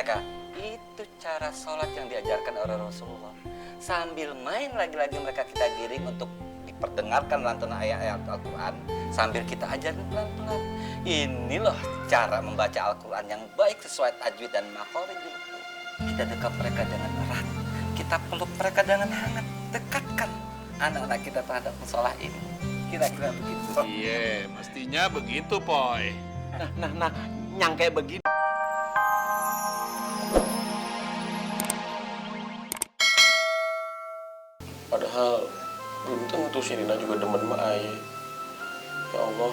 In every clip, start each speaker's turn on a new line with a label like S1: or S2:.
S1: mereka. Itu cara sholat yang diajarkan oleh Rasulullah. Sambil main lagi-lagi mereka kita giring untuk diperdengarkan lantunan ayat-ayat Al-Quran. Sambil kita ajarin pelan-pelan. Ini loh cara membaca Al-Quran yang baik sesuai tajwid dan makhraj. Kita dekat mereka dengan erat. Kita peluk mereka dengan hangat. Dekatkan anak-anak kita terhadap musola ini. Kira-kira begitu.
S2: Iya, mestinya begitu, Poy.
S3: Nah, yang kayak begini. Padahal belum tentu si Rina juga demen sama Ayah. Ya Allah,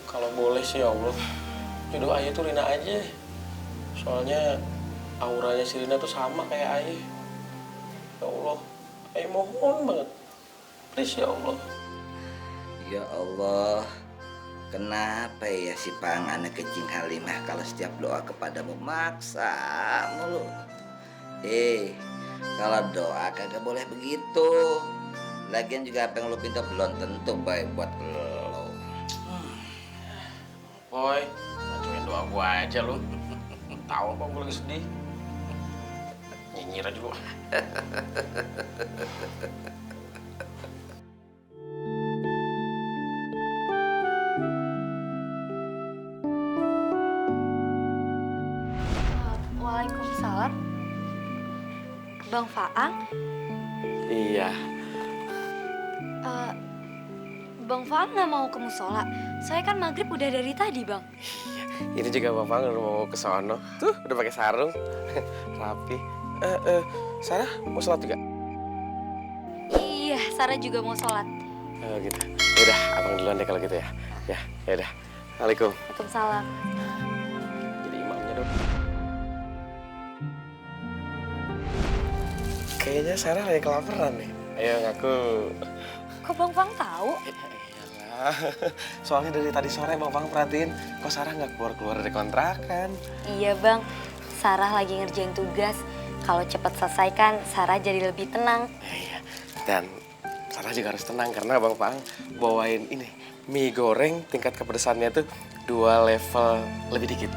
S3: kalau boleh sih ya Allah, jodoh Ayah tuh Rina aja. Soalnya auranya si Rina tuh sama kayak Ayah. Ya Allah, Ayah mohon banget. Please ya Allah.
S1: Ya Allah, kenapa ya si Pang anak kecing Halimah kalau setiap doa kepadamu maksa mulu? Kalau doa kagak boleh begitu. Lagian juga apa yang lo pinta belum tentu baik buat lo.
S3: Boy, ngacuin doa gua aja lu. Tahu apa gua lagi sedih? Nyinyir aja lu.
S4: Waalaikumsalam. Bang Faang?
S3: Iya.
S4: Bang Faang nggak mau ke musola? Saya kan maghrib udah dari tadi, Bang.
S3: Ini juga Bapak udah mau ke sono. Tuh, udah pakai sarung. Rapi. Sarah mau sholat juga?
S4: Iya, Sarah juga mau sholat.
S3: Oh gitu. Yaudah, abang duluan deh kalau gitu ya. Ya, yaudah. Waalaikum.
S4: Waalaikumsalam.
S3: Jadi imamnya dong. Kayaknya Sarah lagi kelaparan nih. Ayo ngaku.
S4: Kok Bang Faang tahu?
S3: Iyalah. Soalnya dari tadi sore Bang Fang perhatiin kok Sarah nggak keluar-keluar dari kontrakan.
S4: Iya, Bang. Sarah lagi ngerjain tugas. Kalau cepat selesai kan, Sarah jadi lebih tenang.
S3: Iya. Dan Sarah juga harus tenang karena Bang Fang bawain ini mie goreng tingkat kepedesannya tuh 2 level lebih dikit.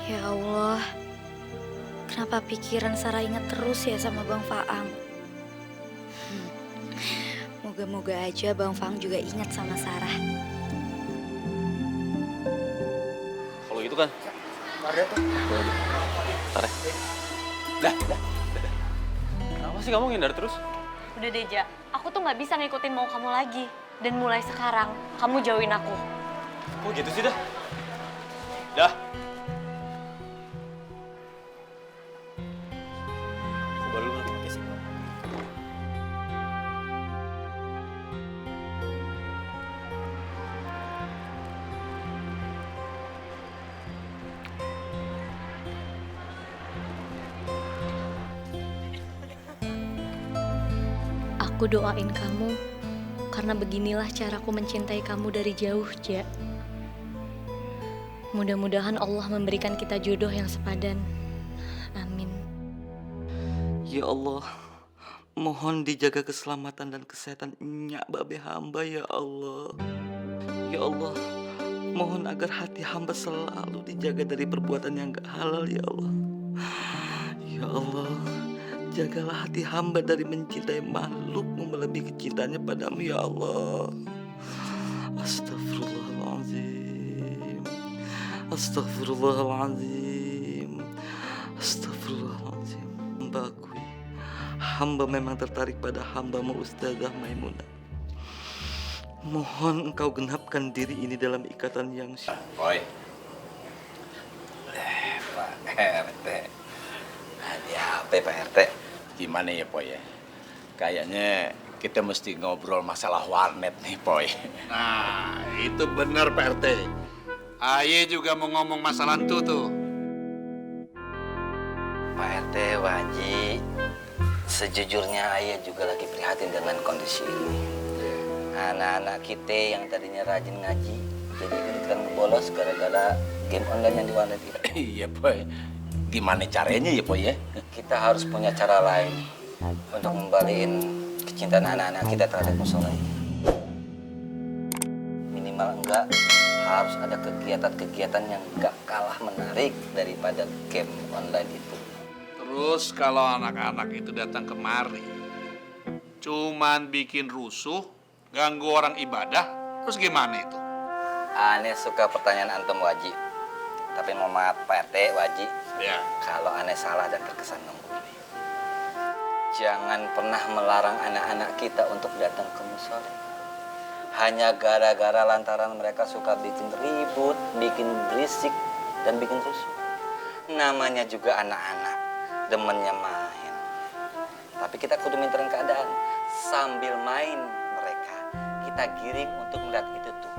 S4: Ya Allah, kenapa pikiran Sarah ingat terus ya sama Bang Faang? Moga-moga aja Bang Faang juga ingat sama Sarah.
S3: Kalau gitu kan? Tarik tuh. Tarik. Dah. Kenapa sih kamu ngindar terus?
S4: Udah deh, Ja. Aku tuh nggak bisa ngikutin mau kamu lagi. Dan mulai sekarang, kamu jauhin aku.
S3: Kok gitu sih dah? Dah. Coba dulu pakai sih.
S4: Aku doain kamu, karena beginilah caraku mencintai kamu dari jauh, Ja. Mudah-mudahan Allah memberikan kita jodoh yang sepadan. Amin.
S1: Ya Allah, mohon dijaga keselamatan dan kesehatan nyak babe hamba ya Allah. Ya Allah, mohon agar hati hamba selalu dijaga dari perbuatan yang gak halal ya Allah. Ya Allah, jagalah hati hamba dari mencintai makhluk melebihi kecintaannya padamu ya Allah. Astagfirullahaladzim. Astagfirullahaladzim. Astagfirullahaladzim. Hamba akui, hamba memang tertarik pada hambamu Ustazah Maimunah. Mohon engkau genapkan diri ini dalam ikatan yang
S2: Poy.
S1: Pak RT. Ada apa Pak RT?
S2: Gimana ya, Poy ya? Kayaknya kita mesti ngobrol masalah warnet nih, Poy.
S5: Nah, itu benar Pak RT. Aye juga mau ngomong masalah itu tuh.
S1: Pak RT Waji, sejujurnya ayah juga lagi prihatin dengan kondisi ini. Anak-anak kita yang tadinya rajin ngaji jadi ikut bolos gara-gara game online yang di warnet itu.
S2: Iya, Poy. gimana caranya ya, Poy ya?
S1: Kita harus punya cara lain untuk ngembaliin kecintaan anak-anak kita terhadap musola ini. Minimal enggak harus ada kegiatan-kegiatan yang enggak kalah menarik daripada game online itu.
S5: Terus kalau anak-anak itu datang kemari, cuman bikin rusuh, ganggu orang ibadah, terus gimana itu?
S1: Aneh suka pertanyaan antum Waji. Tapi mau maaf Pak RT Waji,
S5: Ya.
S1: kalau aneh salah dan terkesan menggurui. Jangan pernah melarang anak-anak kita untuk datang ke musola. Hanya gara-gara lantaran mereka suka bikin ribut, bikin berisik, dan bikin rusuh. Namanya juga anak-anak, demennya main. Tapi kita kudu minterin keadaan. Sambil main mereka, kita giring untuk melihat itu tuh.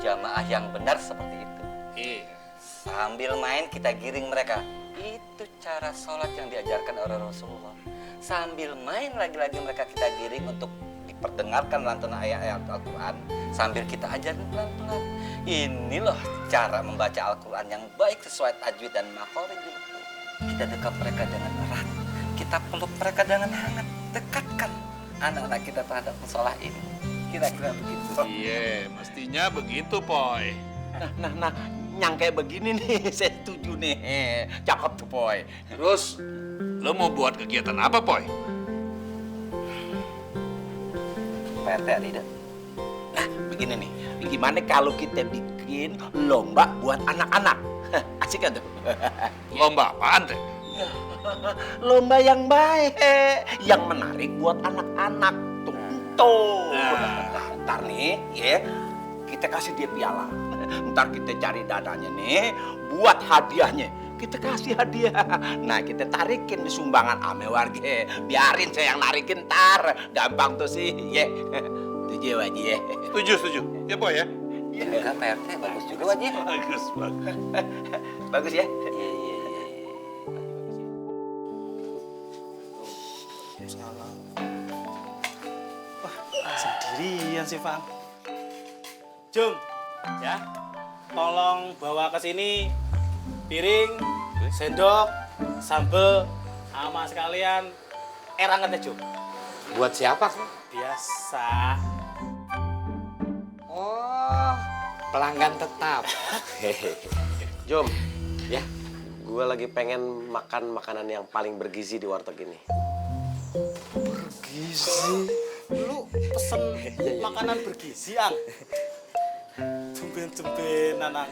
S1: Jamaah yang benar seperti itu.
S5: Iya.
S1: Sambil main kita giring mereka. Itu cara sholat yang diajarkan oleh Rasulullah. Sambil main lagi-lagi mereka kita giring untuk diperdengarkan lantunan ayat-ayat Al-Quran. Sambil kita ajarin pelan-pelan. Ini loh cara membaca Al-Quran yang baik sesuai tajwid dan makhraj. Kita dekat mereka dengan erat. Kita peluk mereka dengan hangat. Dekatkan anak-anak kita terhadap musola ini. Kira-kira begitu.
S5: Iya, mestinya begitu, Poy.
S2: Nah, yang kayak begini nih, saya setuju nih. Cakep tuh, Poy.
S5: Terus, lo mau buat kegiatan apa, Poy?
S1: Pak RT Rida.
S2: Nah, begini nih. Gimana kalau kita bikin lomba buat anak-anak? Asik kan tuh?
S5: Lomba apaan, Teh?
S2: Lomba yang baik, yang menarik buat anak-anak. Tuh. Ntar nih, ya, kita kasih dia piala. Ntar kita cari dananya nih, buat hadiahnya. Kita kasih hadiah. Nah, kita tarikin di sumbangan ame warga. Biarin saya yang narikin ntar. Gampang tuh sih, ya. Tujuh Waji ya.
S5: Setuju. Ya, Poy ya?
S1: Ya, Pak RT bagus juga Waji.
S5: Bagus.
S2: Bagus ya?
S1: Iya.
S6: Sendirian sih, Bang. Jung, ya, tolong bawa ke sini piring, sendok, sambel, sama sekalian air hangat ya, Jung.
S3: Buat siapa, Kang?
S6: Biasa.
S3: Oh, pelanggan tetap. Jom, ya, gue lagi pengen makan makanan yang paling bergizi di warteg ini.
S6: Bergizi? Lu pesen makanan bergizi, Ang? Tumben-tumben, Ang.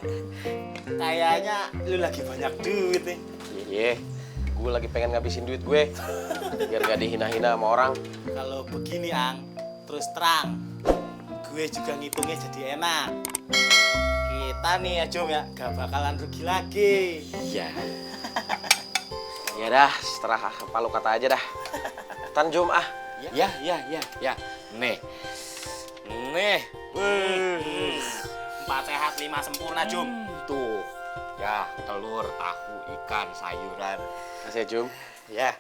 S6: Kayaknya lu lagi banyak duit nih.
S3: Iya, gue lagi pengen ngabisin duit gue biar gak dihina-hina sama orang.
S6: Kalau begini, Ang, terus terang, gue juga ngitungnya jadi enak. Kita nih ya, Jom ya, gak bakalan rugi lagi.
S3: Iya. Ya dah, setelah apa lu kata aja dah. Tan Jom ah.
S7: Ya. Nih.
S6: 4 sehat 5 sempurna, Jom.
S7: Tuh. Ya, telur, tahu, ikan, sayuran.
S3: Makasih ya, Jom.
S7: Ya.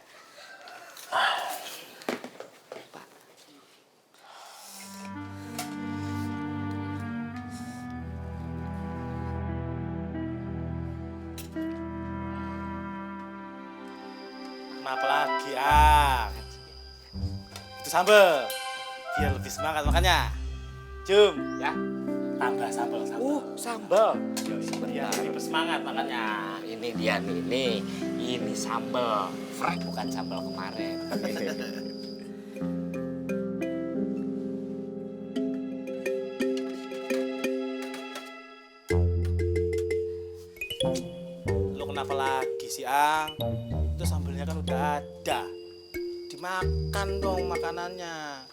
S6: Kenapa lagi, Ang? Itu sambel. Biar lebih semangat makannya. Jom, ya. Tambah sambel.
S7: Sambal.
S6: Biar lebih bersemangat makannya.
S7: Ini dia nih. Ini sambal. Fresh, bukan sambal kemarin.
S6: Lu kenapa lagi sih, Ang? Itu sambelnya kan udah ada. Dimakan dong makanannya.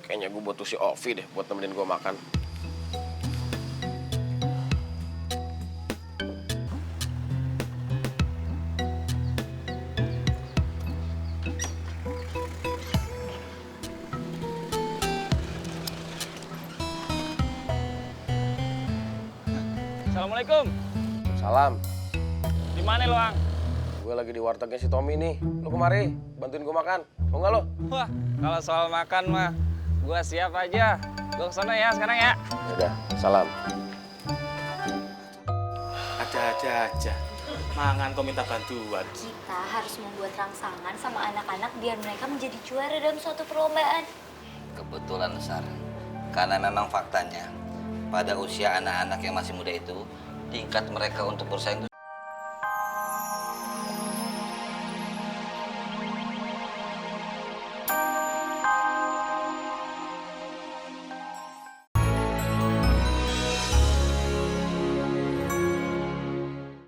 S3: Kayaknya gue butuh si Ovi deh buat nemenin gue makan.
S8: Assalamualaikum.
S3: Salam.
S8: Di mana lo, Ang?
S3: Gue lagi di wartegnya si Tommy nih. Lu kemari, bantuin gue makan. Mau nggak lo?
S8: Wah, kalau soal makan mah gua siap aja. Gua kesana ya sekarang ya.
S3: Yaudah, salam.
S6: Ada-ada aja. Mangan kok minta bantuan.
S4: Kita harus membuat rangsangan sama anak-anak biar mereka menjadi juara dalam suatu perlombaan.
S1: Kebetulan, Sar. Karena memang faktanya, pada usia anak-anak yang masih muda itu, tingkat mereka untuk bersaing itu